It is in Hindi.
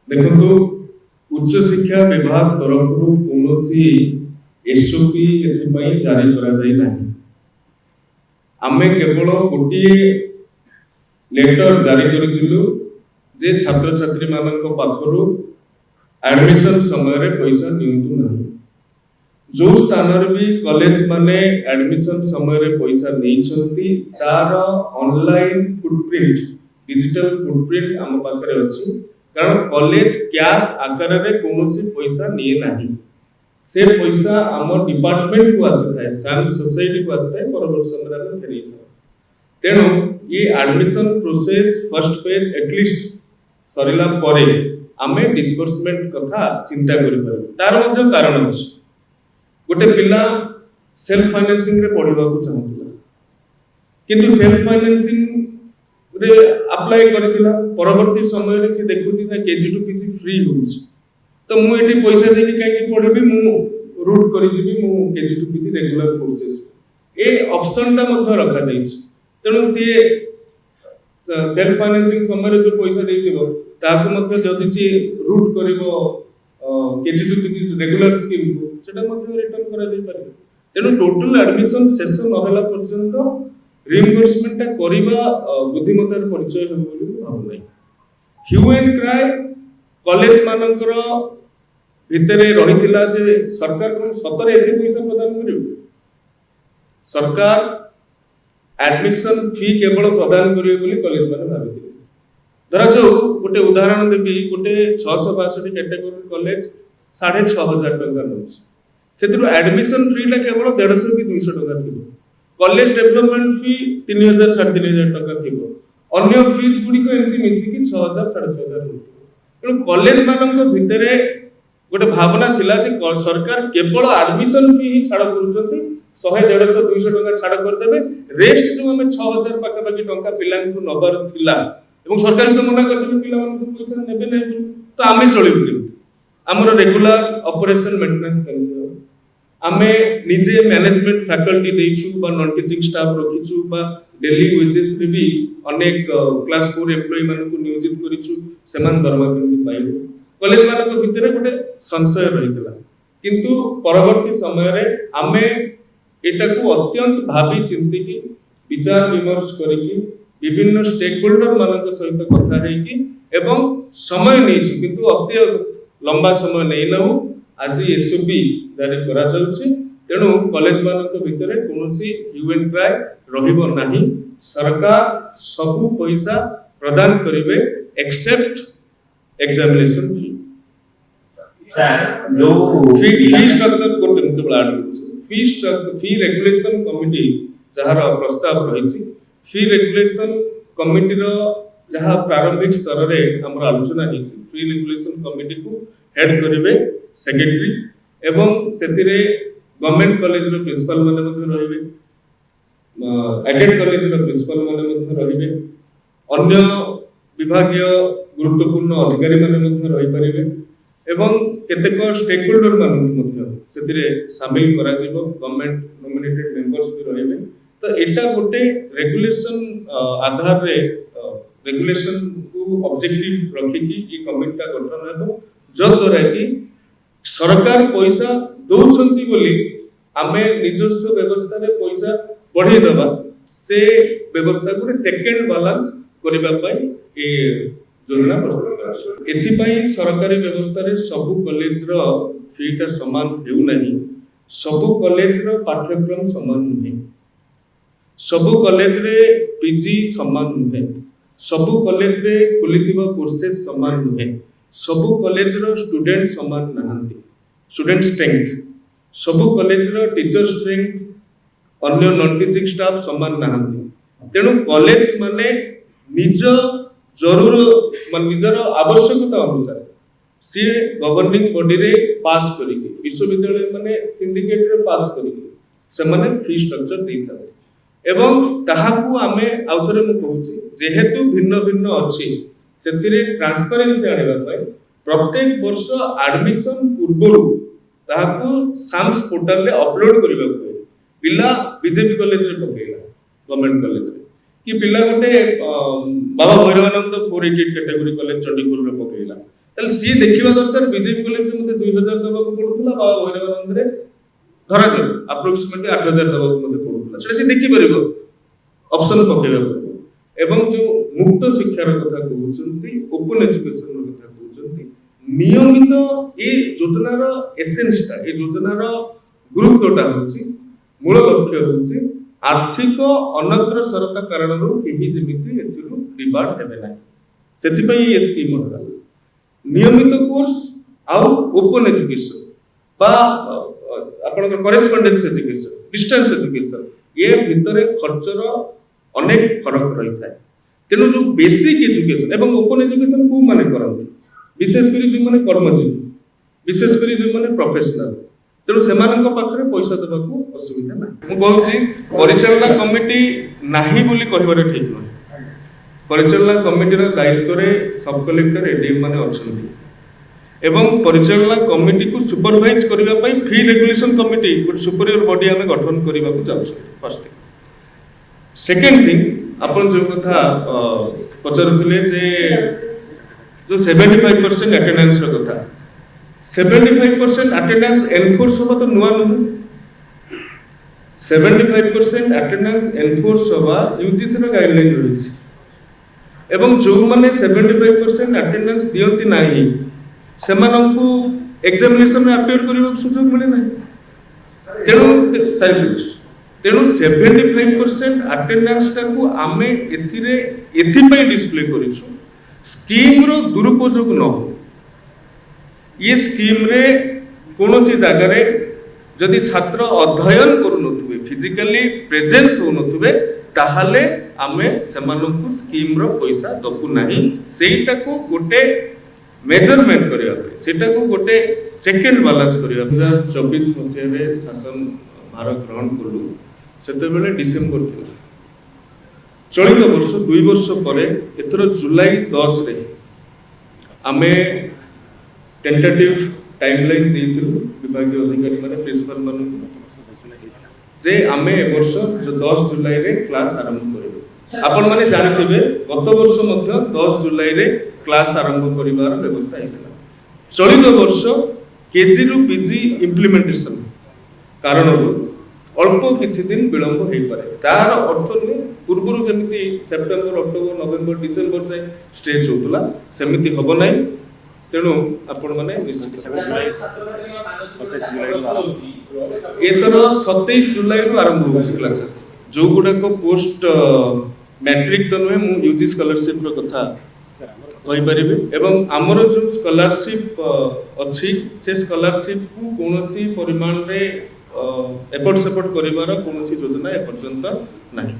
देखो उच्च शिक्षा विभाग तरफ कौन एसओपी जारी करा आमे केवल गोटे लेटर जारी करूँ जे छात्र छात्री मान पाखर एडमिशन समय पैसा नियंतु ना जो स्थान भी कॉलेज माने एडमिशन समय पैसा नहीं तार ऑनलाइन फुटप्रिंट डिजिटल फुटप्रिंट आम पाखे अच्छी कारण कॉलेज कैश आकार में कौन पैसा निए ना से पैसा आम डिपार्टमेंट को आसी था सैम सोसाइटी को आसी था पर समय फेरी तेणु ये admission process first phase at least सरला परे आमे डिस्बर्समेंट कथा चिंता करि पारे तार मध्ये कारण अछि गोटे पिला सेल्फ फाइनेंसिंग रे पढिबा को चाहतला किंतु सेल्फ फाइनेंसिंग रे अप्लाई करथिला परवर्ती समय रे से देखुची ना केजी टू पीजी फ्री होउछ तो मु एठी पैसा देके काई पढिबी मु रूट करि जिबी मु KG to PG regular courses ए ऑप्शन ता मध्ये रखा जाइछ तेणु सी सेल्फ फाइनेंसिंग समय जो पैसा देइथिबो ताको मध्ये जदि सी रूट करिवो KG to PG regular scheme को सेटा मध्ये रिटर्न करा जाई पारे तेणु टोटल एडमिशन सेशन न होला पर्यंत रिइंबर्समेंट ता करिबा बुद्धिमत्तार परिचय हो बोली भाव नै ह्यू एंड क्राई कॉलेज मानकर भितरे रहितिला जे सरकार कोन सतरे एते पैसा प्रदान करिवो सरकार एडमिशन फी केवल प्रदान करिवे बोली कॉलेज माने भाबिथिले धरा जो गोटे उदाहरण देबी गोटे 662 कैटेगरी कॉलेज 6500 टका नउछ सेतिरो एडमिशन फी ला केवल 150 की 200 टका थिबो कॉलेज डेवलपमेंट फी 3000 3500 टका थिबो अन्य फीस गुडी को एंती मिसी की 6000 6500 होतो तेणु कॉलेज मानक भितरे गोटे भावना थिला जे सरकार केवल एडमिशन फी ही छाड़ करूछंती 100 150 200 टका छाड़ कर देबे रेस्ट जो हमें 6000 पाखा पाखी टका पिलां को नबर थिला एवं सरकार को मना कर देबे पिला मान को पैसा नेबे नै तो आमे चलिबु केमति हमर रेगुलर ऑपरेशन मेंटेनेंस करबो आमे निजे मैनेजमेंट फैकल्टी देइछु बा नॉन टीचिंग स्टाफ रखिछु बा डेली वेजेस रे भी अनेक क्लास 4 एम्प्लॉय मान को नियोजित करिछु समान दरमा केमति पाइबो कॉलेज मान को भितरे गोटे संशय रहितला किंतु परवर्ती समय रे आमे एटा को अत्यंत भाबी चिंती की विचार विमर्श करिकी विभिन्न स्टेक होल्डर मानक सहित कथा है कि एवं समय नहीं किंतु अति लंबा समय नहीं ना आज एसओपी जारी करा चलछि तेणु कॉलेज मानक भितरे कोनोसी ह्यू एंड क्राई रहिबो नाही सरकार सब पैसा प्रदान करिवे एक्सेप्ट एग्जामिनेशन फी सर जो फी स्ट्रक्चर को टेबल ऐड फी रेगुलेशन कमिटी जहार प्रस्ताव रहिछि फी रेगुलेशन कमिटी रो जहां प्रारंभिक स्तर रे हमर आलोचना हिछि फी रेगुलेशन कमिटी को हेड करिवे सेक्रेटरी एवं सेतिरे गवर्नमेंट कॉलेज रो प्रिंसिपल माने मध्ये रहिबे एडेड कॉलेज रो प्रिंसिपल माने मध्ये रहिबे अन्य विभागीय गुरुत्वपूर्ण अधिकारी माने मध्ये रहि परिबे एवं केतेक स्टेक होल्डर माने मध्ये सेतिरे शामिल करा जिवो गवर्नमेंट नॉमिनेटेड मेंबर्स भी रहिबे तो एटा गोटे रेगुलेशन आधार रे रेगुलेशन को ऑब्जेक्टिव रखी कि ये कमिटी का गठन हेबो जो द्वारा कि सरकार पैसा दउछंती बोली आमे निजस्व व्यवस्था रे पैसा बढ़ी दबा से व्यवस्था को चेक एंड बैलेंस करिबा पई ए योजना प्रस्तुत करा एथि पई सरकारी व्यवस्था रे सब कॉलेज रो फीटा समान हेउ नाही सब कॉलेज रो पाठ्यक्रम समान नहीं सबु कॉलेज रे पीजी समान नुहे सबु कॉलेज रे खुलिथिबा कोर्सेस समान नुहे सबु कॉलेज रो स्टूडेंट समान नहांती स्टूडेंट स्ट्रेंथ सबु कॉलेज रो टीचर स्ट्रेंथ अन्य नॉन टीचिंग स्टाफ समान नहांती तेणु कॉलेज माने निज जरूर मान निजर आवश्यकता अनुसार सी गवर्निंग बॉडी रे पास करिके विश्वविद्यालय माने सिंडिकेट रे पास करिके से माने फी स्ट्रक्चर देइथा एवं ताहाकू आमे आउथरे मु कहूची जेहेतु भिन्न भिन्न अछि सेतिरे ट्रांसपेरेंसी आनिबा पय प्रत्येक वर्ष एडमिशन पूर्वरु ताहाकू साम्स पोर्टल रे अपलोड करिबा पय पिला बीजेपी कॉलेज रे पकेला गवर्नमेंट कॉलेज रे कि पिला गोटे बाबा भैरवानंद 488 कैटेगरी कॉलेज चंडीगढ़ रे पकेला ताले सी देखिबा दरकार बीजेपी कॉलेज में मते 2000 दबाको पडुतला बाबा भैरवानंद रे धरा जाय अप्रोक्सीमेटली 8000 दबाको मते पडुतला सेटा सी देखि परिबो ऑप्शन पकेबा एवं जो मुक्त शिक्षार कथा कहउछंती ओपन एजुकेशन कथा कहउछंती नियमित ए योजनार एसेंसटा ए योजनार गुरुत्वटा होछि मूल लक्ष्य होछि आर्थिक अनग्रसरता कारणरू केही जेमिति एथिरु रिवार्ड हेबे नाही सेति पई ए स्कीम होला नियमित कोर्स आउ ओपन एजुकेशन बा आपण करेस्पोंडेंस एजुकेशन डिस्टेंस एजुकेशन ये भितरे खर्चर अनेक फरक रही थाए तेणु जो बेसिक एजुकेशन एवं ओपन एजुकेशन को माने करंती विशेष करी जो माने कर्मजीवी विशेष करी जो माने प्रोफेशनल तेणु सेमानक पाखरे पैसा देबाकू असुविधा नाही मु कहूची परिचालना कमिटी नाही बोली कहबार ठीक নহয় परिचालना कमिटी रो दायित्व रे सब कलेक्टर एडीएम माने अछंती एवं परिचालना कमिटी को सुपरवाइज करबा पई fee regulation committee good superior body हमें गठन करबा को जाउछ फर्स्ट थिंग सेकेंड थिंग अपन जो कथा पचारुथिले जे जो 75% अटेंडेंस रो कथा 75% अटेंडेंस एनफोर्स होबा तो नुवा नुवा 75% अटेंडेंस एनफोर्स होबा यूजीसी रो गाइडलाइन रहिछि एवं जो माने 75% अटेंडेंस दियंती नाही सेमानंकु एग्जामिनेशन में अपियर करबा सुযোগ मिले नाही तेणु 75% अटेंडेंस टाकू आमे एथिरे डिस्प्ले करिछु स्कीम रो दुरुपयोग न हो ये स्कीम रे कोनोसी जगह रे जदि छात्र अध्ययन करू नथुबे फिजिकली प्रेजेंस हो नथुबे ताहाले आमे सेमानंकु स्कीम रो पैसा दकु नाही सेटा को गोटे मेजरमेंट करिया सेटा को गोटे चेक एंड बैलेंस करिया 2024 मसिया रे शासन भारत ग्रहण करलु सेते बेले डिसेंबर थिला चलित वर्ष 2 वर्ष परे एथरो जुलाई 10 रे आमे टेंटेटिव टाइमलाइन देथिलु विभागीय अधिकारी माने प्रिंसिपल माने जे आमे ए वर्ष जो 10 जुलाई रे क्लास आरंभ करबो आपण माने जानथिबे गत वर्ष मध्य 10 जुलाई रे क्लास आरंभ करिवार व्यवस्था हेतला चलित वर्ष केजी रु पीजी इंप्लीमेंटेशन कारण अल्प किछि दिन विलंब हेई पारे तार अर्थ ने पूर्वरु जेमिति सेप्टेम्बर अक्टोबर नवेम्बर डिसेंबर जाय स्टेज होतला सेमिति होबो नै तेणु आपण माने निश्चित एतर 27 जुलाई रु आरंभ होछि क्लासेस जो गुडा को पोस्ट मैट्रिक तो नुहे मु यूजी स्कॉलरशिप रो कथा कहि परिबे एवं हमर जो स्कॉलरशिप अछि से स्कॉलरशिप को कोनोसी परिमाण रे एफर्ट सपोर्ट करिवार कोनोसी योजना ए पर्यंत नाही।